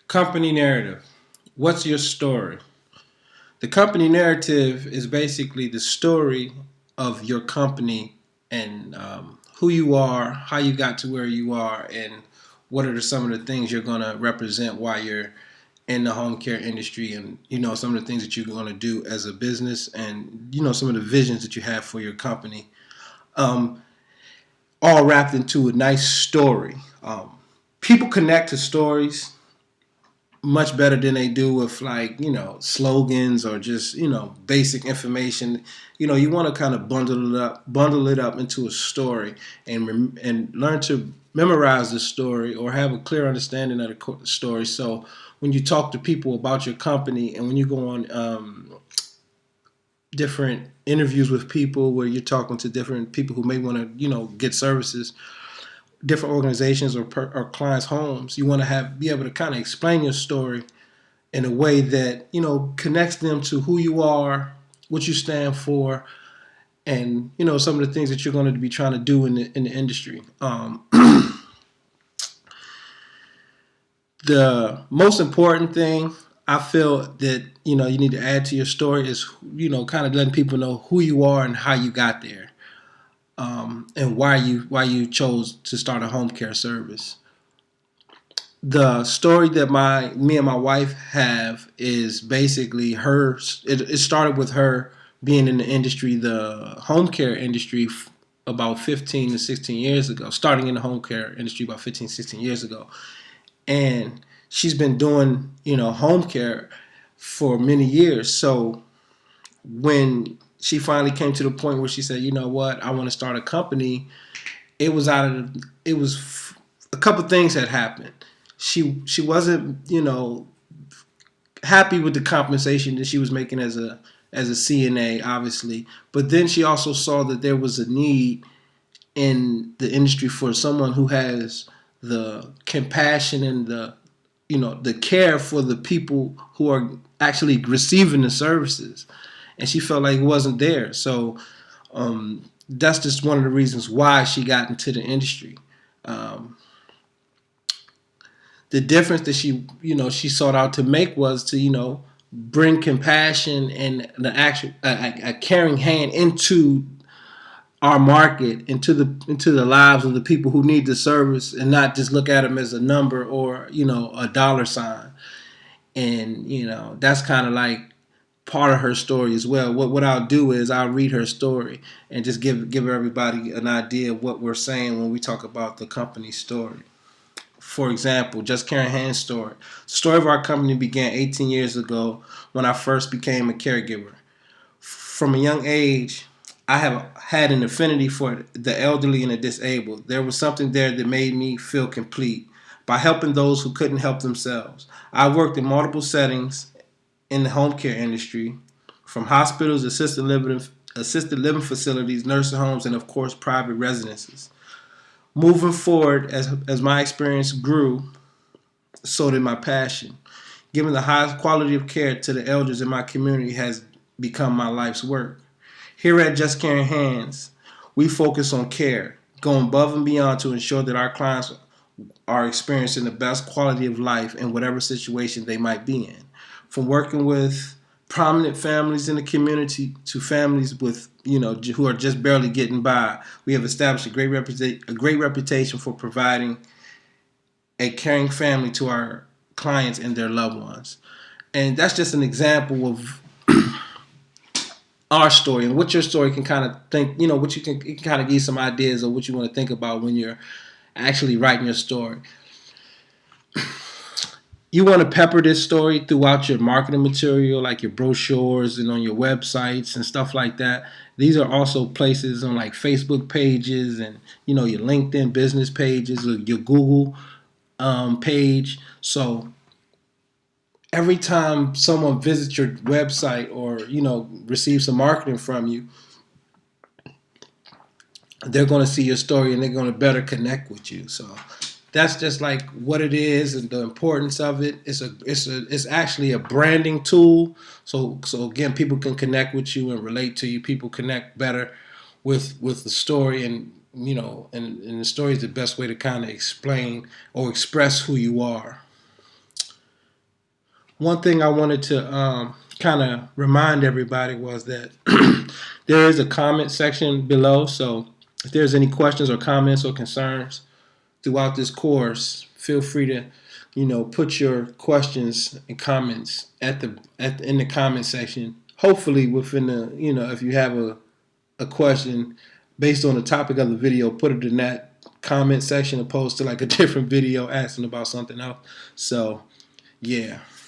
Company narrative. What's your story? The company narrative is basically the story of your company and who you are, how you got to where you are, and what are some of the things you're going to represent while you're in the home care industry, and some of the things that you're going to do as a business, and some of the visions that you have for your company, um, all wrapped into a nice story. People connect to stories much better than they do with slogans or just basic information. You want to kind of bundle it up into a story, and learn to memorize the story or have a clear understanding of the story. So when you talk to people about your company, and when you go on different interviews with people where you're talking to different people who may want to get services, different organizations or clients' homes, you want to be able to kind of explain your story in a way that connects them to who you are, what you stand for, and some of the things that you're going to be trying to do in the industry. The most important thing I feel that you need to add to your story is kind of letting people know who you are and how you got there, and why you chose to start a home care service. The story that me and my wife have is basically her. It started with her being in the industry, the home care industry, about 15 to 16 years ago. Starting in the home care industry about 15, 16 years ago, and she's been doing home care for many years. So when she finally came to the point where she said, "You know what? I want to start a company," it was a couple things had happened. She wasn't happy with the compensation that she was making as a CNA, obviously, but then she also saw that there was a need in the industry for someone who has the compassion and the care for the people who are actually receiving the services, and she felt like it wasn't there. So that's just one of the reasons why she got into the industry. Um, the difference that she sought out to make was to bring compassion and the actual a caring hand into our market, into the lives of the people who need the service, and not just look at them as a number or a dollar sign. And that's kind of like part of her story as well. What I'll do is I'll read her story and just give everybody an idea of what we're saying when we talk about the company story. For example, Just Caring Hands story. The story of our company began 18 years ago when I first became a caregiver. From a young age, I have had an affinity for the elderly and the disabled. There was something there that made me feel complete by helping those who couldn't help themselves. I worked in multiple settings in the home care industry, from hospitals, assisted living facilities, nursing homes, and of course, private residences. Moving forward, as my experience grew, so did my passion. Giving the highest quality of care to the elders in my community has become my life's work. Here at Just Caring Hands, we focus on care, going above and beyond to ensure that our clients are experiencing the best quality of life in whatever situation they might be in. From working with prominent families in the community to families with who are just barely getting by, we have established a great reputation for providing a caring family to our clients and their loved ones. And that's just an example of our story, and what your story can kind of think, what it can kind of give you some ideas of what you want to think about when you're actually writing your story. You want to pepper this story throughout your marketing material, like your brochures and on your websites and stuff like that. These are also places on like Facebook pages and your LinkedIn business pages or your Google page. So every time someone visits your website or receives some marketing from you, they're going to see your story and they're going to better connect with you. So that's just like what it is and the importance of it. It's actually a branding tool. So again, people can connect with you and relate to you. People connect better with the story, and and the story is the best way to kind of explain or express who you are. one thing I wanted to kind of remind everybody was that there is a comment section below. So if there's any questions or comments or concerns throughout this course, feel free to, put your questions and comments in the comment section. Hopefully within the, if you have a question based on the topic of the video, put it in that comment section opposed to like a different video asking about something else. So yeah.